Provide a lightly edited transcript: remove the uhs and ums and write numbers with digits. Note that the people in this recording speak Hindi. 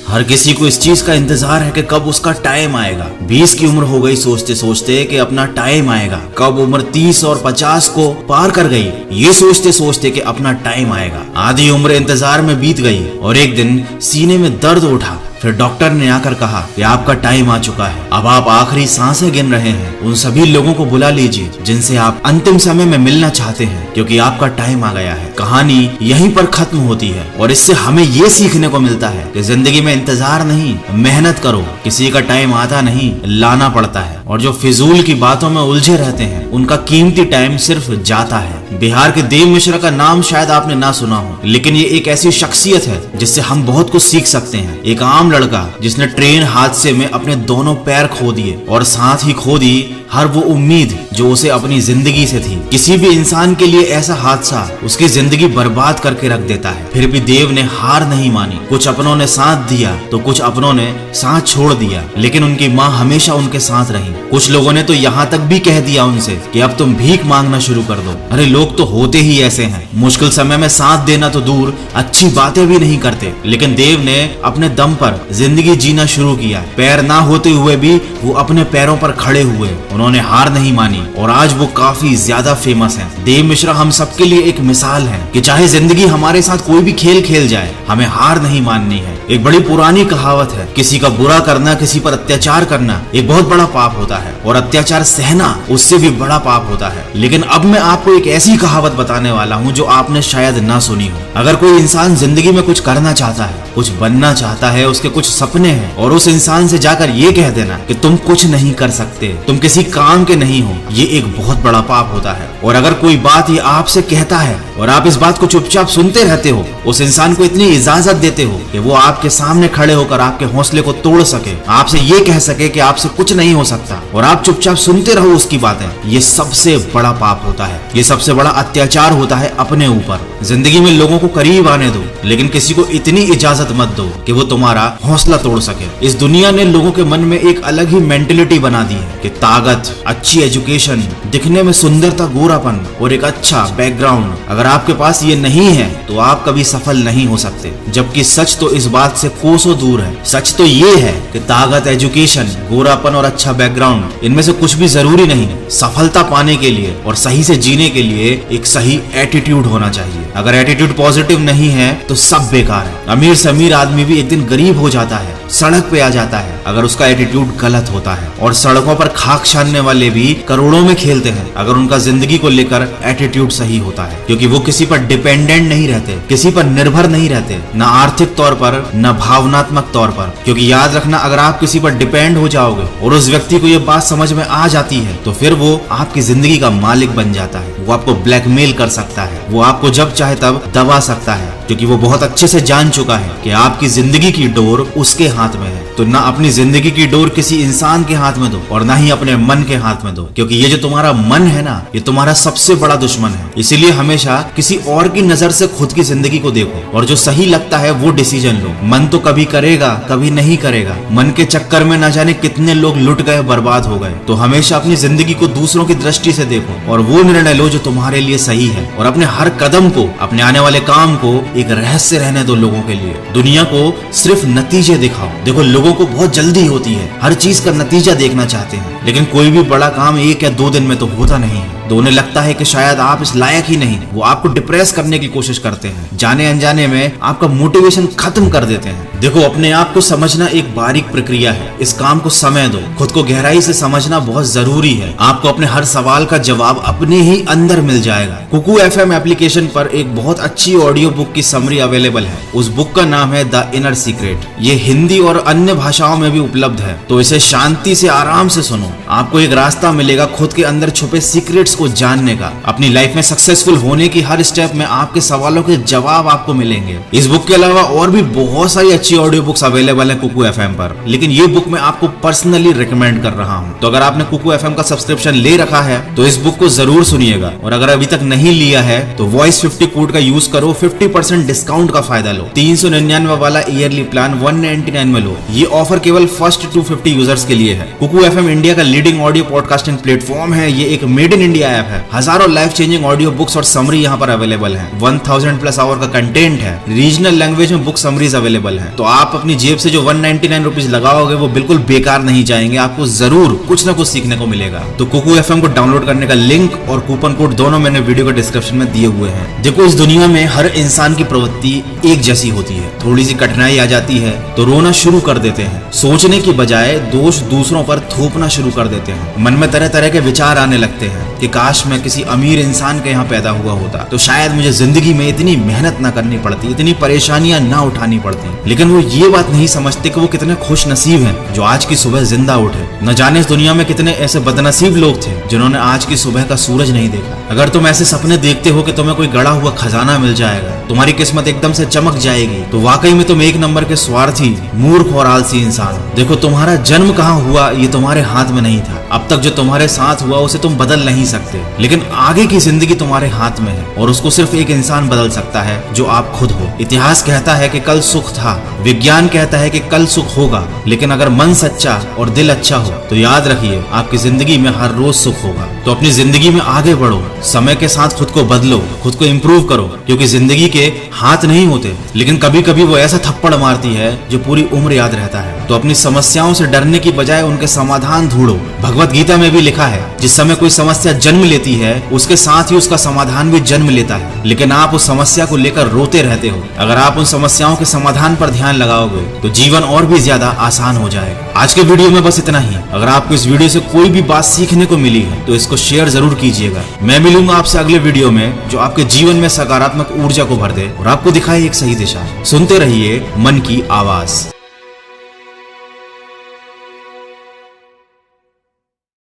हर किसी को इस चीज का इंतजार है कि कब उसका टाइम आएगा। 20 की उम्र हो गई सोचते सोचते कि अपना टाइम आएगा। कब उम्र 30 और 50 को पार कर गई ये सोचते सोचते कि अपना टाइम आएगा। आधी उम्र इंतजार में बीत गई और एक दिन सीने में दर्द उठा। फिर डॉक्टर ने आकर कहा कि आपका टाइम आ चुका है, अब आप आखिरी सांसें गिन रहे हैं। उन सभी लोगों को बुला लीजिए जिनसे आप अंतिम समय में मिलना चाहते हैं, क्योंकि आपका टाइम आ गया है। कहानी यहीं पर खत्म होती है और इससे हमें ये सीखने को मिलता है कि जिंदगी में इंतजार नहीं, मेहनत करो। किसी का टाइम आता नहीं, लाना पड़ता है। और जो फिजूल की बातों में उलझे रहते हैं उनका कीमती टाइम सिर्फ जाता है। बिहार के देव मिश्रा का नाम शायद आपने ना सुना हो, लेकिन ये एक ऐसी शख्सियत है जिससे हम बहुत कुछ सीख सकते हैं। एक आम लड़का जिसने ट्रेन हादसे में अपने दोनों पैर खो दिए और साथ ही खो दी हर वो उम्मीद जो उसे अपनी जिंदगी से थी। किसी भी इंसान के लिए ऐसा हादसा उसकी जिंदगी बर्बाद करके रख देता है। फिर भी देव ने हार नहीं मानी। कुछ अपनों ने साथ दिया तो कुछ अपनों ने साथ छोड़ दिया, लेकिन उनकी माँ हमेशा उनके साथ रही। कुछ लोगों ने तो यहाँ तक भी कह दिया उनसे कि अब तुम भीख मांगना शुरू कर दो। अरे लोग तो होते ही ऐसे हैं, मुश्किल समय में साथ देना तो दूर, अच्छी बातें भी नहीं करते। लेकिन देव ने अपने दम पर जिंदगी जीना शुरू किया। पैर ना होते हुए भी वो अपने पैरों पर खड़े हुए। उन्होंने हार नहीं मानी और आज वो काफी ज्यादा फेमस हैं। देव मिश्रा हम सबके लिए एक मिसाल है कि चाहे जिंदगी हमारे साथ कोई भी खेल खेल जाए, हमें हार नहीं माननी है। एक बड़ी पुरानी कहावत है, किसी का बुरा करना, किसी पर अत्याचार करना एक बहुत बड़ा पाप होता है और अत्याचार सहना उससे भी बड़ा पाप होता है। लेकिन अब मैं आपको एक ऐसी कहावत बताने वाला हूँ जो आपने शायद ना सुनी हो। अगर कोई इंसान जिंदगी में कुछ करना चाहता है, कुछ बनना चाहता है, उसके कुछ सपने हैं, और उस इंसान से जाकर ये कह देना कि तुम कुछ नहीं कर सकते, तुम किसी काम के नहीं हो, ये एक बहुत बड़ा पाप होता है। और अगर कोई बात ये आपसे कहता है और आप इस बात को चुपचाप सुनते रहते हो, उस इंसान को इतनी इजाजत देते हो कि वो आपके सामने खड़े होकर आपके हौसले को तोड़ सके, आपसे ये कह सके कि आपसे कुछ नहीं हो सकता, और आप चुपचाप सुनते रहो उसकी बातें, ये सबसे बड़ा पाप होता है। ये सबसे बड़ा अत्याचार होता है अपने ऊपर। जिंदगी में लोगों को करीब आने दो, लेकिन किसी को इतनी इजाजत मत दो कि वो तुम्हारा हौसला तोड़ सके। इस दुनिया ने लोगों के मन में एक अलग ही मेंटेलिटी बना दी है कि ताकत, अच्छी एजुकेशन, दिखने में सुंदरता, गोरापन और एक अच्छा बैकग्राउंड, अगर आपके पास ये नहीं है तो आप कभी सफल नहीं हो सकते। जबकि सच तो इस बात से कोसों दूर है। सच तो ये है कि ताकत, एजुकेशन, गोरापन और अच्छा बैकग्राउंड, इनमें से कुछ भी जरूरी नहीं। सफलता पाने के लिए और सही से जीने के लिए एक सही एटीट्यूड होना चाहिए। अगर एटीट्यूड पॉजिटिव नहीं है तो सब बेकार है। अमीर से अमीर आदमी भी एक दिन गरीब हो जाता है, सड़क पे आ जाता है, अगर उसका एटीट्यूड गलत होता है। और सड़कों पर खाक छानने वाले भी करोड़ों में खेलते हैं अगर उनका जिंदगी को लेकर एटीट्यूड सही होता है, क्योंकि वो किसी पर डिपेंडेंट नहीं रहते, किसी पर निर्भर नहीं रहते, न आर्थिक तौर पर न भावनात्मक तौर पर। क्योंकि याद रखना, अगर आप किसी पर डिपेंड हो जाओगे और उस व्यक्ति को ये बात समझ में आ जाती है तो फिर वो आपकी जिंदगी का मालिक बन जाता है। वो आपको ब्लैकमेल कर सकता है, वो आपको जब चाहे तब दबा सकता है, क्योंकि वो बहुत अच्छे से जान चुका है कि आपकी जिंदगी की डोर उसके हाथ में है। तो ना अपनी जिंदगी की डोर किसी इंसान के हाथ में दो और ना ही अपने मन के हाथ में दो, क्योंकि ये जो तुम्हारा मन है ना, ये तुम्हारा सबसे बड़ा दुश्मन है। इसीलिए हमेशा किसी और की नजर से खुद की जिंदगी को देखो और जो सही लगता है वो डिसीजन लो। मन तो कभी करेगा, कभी नहीं करेगा। मन के चक्कर में न जाने कितने लोग लुट गए, बर्बाद हो गए। तो हमेशा अपनी जिंदगी को दूसरों की दृष्टि से देखो और वो निर्णय लो जो तुम्हारे लिए सही है। और अपने हर कदम को, अपने आने वाले काम को एक रहस्य रहने दो लोगों के लिए। दुनिया को सिर्फ नतीजे दिखाओ। देखो, लोगों को बहुत जल्दी होती है, हर चीज का नतीजा देखना चाहते हैं, लेकिन कोई भी बड़ा काम 1 या 2 दिन में तो होता नहीं है। तो उन्हें लगता है कि शायद आप इस लायक ही नहीं। वो आपको डिप्रेस करने की कोशिश करते हैं, जाने अनजाने में आपका मोटिवेशन खत्म कर देते हैं। देखो, अपने आप को समझना एक बारीक प्रक्रिया है। इस काम को समय दो। खुद को गहराई से समझना बहुत जरूरी है। आपको अपने हर सवाल का जवाब अपने ही अंदर मिल जाएगा। कुकू FM एप्लीकेशन पर एक बहुत अच्छी ऑडियो बुक की समरी अवेलेबल है। उस बुक का नाम है द इनर सीक्रेट। ये हिंदी और अन्य भाषाओं में भी उपलब्ध है, तो इसे शांति से आराम से सुनो। आपको एक रास्ता मिलेगा खुद के अंदर छुपे सीक्रेट्स को जानने का। अपनी लाइफ में सक्सेसफुल होने की हर स्टेप में आपके सवालों के जवाब आपको मिलेंगे। इस बुक के अलावा और भी बहुत सारी अच्छी ऑडियो बुक्स अवेलेबल है कुकू FM पर, लेकिन ये बुक मैं आपको पर्सनली रिकमेंड कर रहा हूँ। तो अगर आपने कुकू FM का सब्सक्रिप्शन ले रखा है तो इस बुक को जरूर सुनिएगा, और अगर अभी तक नहीं लिया है तो वॉइस 50 कोड का यूज करो, 50% डिस्काउंट का फायदा लो। 399 वाला ईयरली प्लान 199 में लो। ये ऑफर केवल फर्स्ट 250 यूजर्स के लिए है। कुकू FM इंडिया का लीडिंग ऑडियो पॉडकास्टिंग प्लेटफॉर्म है। ये एक मेड इन इंडिया बढ़िया ऐप है। हजारों लाइफ चेंजिंग ऑडियो बुक्स और समरी यहाँ पर अवेलेबल है। 1000 प्लस आवर का कंटेंट है। रीजनल लैंग्वेज में बुक समरीज अवेलेबल है। तो आप अपनी जेब से जो 199 रुपीज लगाओगे वो बिल्कुल बेकार नहीं जाएंगे, आपको जरूर कुछ ना कुछ सीखने को मिलेगा। तो कुकू FM को डाउनलोड करने का लिंक और कूपन कोड दोनों मैंने वीडियो के डिस्क्रिप्शन में दिए हुए हैं। देखो, इस दुनिया में हर इंसान की प्रवृत्ति एक जैसी होती है। थोड़ी सी कठिनाई आ जाती है तो रोना शुरू कर देते हैं। सोचने की बजाय दोष दूसरों पर थोपना शुरू कर देते हैं। मन में तरह तरह के विचार आने लगते हैं कि काश मैं किसी अमीर इंसान के यहाँ पैदा हुआ होता तो शायद मुझे जिंदगी में इतनी मेहनत ना करनी पड़ती, इतनी परेशानियां ना उठानी पड़ती। लेकिन वो ये बात नहीं समझते कि वो कितने खुश नसीब हैं जो आज की सुबह जिंदा उठे। न जाने इस दुनिया में कितने ऐसे बदनसीब लोग थे जिन्होंने आज की सुबह का सूरज नहीं देखा। अगर तुम ऐसे सपने देखते हो कि तुम्हें कोई गड़ा हुआ खजाना मिल जाएगा, तुम्हारी किस्मत एकदम से चमक जाएगी, तो वाकई में तुम एक नंबर के स्वार्थी, मूर्ख और आलसी इंसान हो। देखो, तुम्हारा जन्म कहाँ हुआ ये तुम्हारे हाथ में नहीं था। अब तक जो तुम्हारे साथ हुआ उसे तुम बदल नहीं सकते, लेकिन आगे की जिंदगी तुम्हारे हाथ में है और उसको सिर्फ एक इंसान बदल सकता है जो आप खुद हो। इतिहास कहता है कि कल सुख था, विज्ञान कहता है कि कल सुख होगा, लेकिन अगर मन सच्चा और दिल अच्छा हो तो याद रखिए आपकी जिंदगी में हर रोज सुख होगा। तो अपनी जिंदगी में आगे बढ़ो, समय के साथ खुद को बदलो, खुद को इम्प्रूव करो, क्योंकि जिंदगी के हाथ नहीं होते, लेकिन कभी कभी वो ऐसा थप्पड़ मारती है जो पूरी उम्र याद रहता है। तो अपनी समस्याओं से डरने की बजाय उनके समाधान ढूंढो। भगवत गीता में भी लिखा है, जिस समय कोई समस्या जन्म लेती है उसके साथ ही उसका समाधान भी जन्म लेता है, लेकिन आप उस समस्या को लेकर रोते रहते हो। अगर आप उन समस्याओं के समाधान पर ध्यान लगाओगे तो जीवन और भी ज्यादा आसान हो जाएगा। आज के वीडियो में बस इतना ही। अगर आपको इस वीडियो से कोई भी बात सीखने को मिली है तो इसको शेयर जरूर कीजिएगा। मैं मिलूंगा आपसे अगले वीडियो में जो आपके जीवन में सकारात्मक ऊर्जा को भर दे और आपको दिखाए एक सही दिशा। सुनते रहिए मन की आवाज।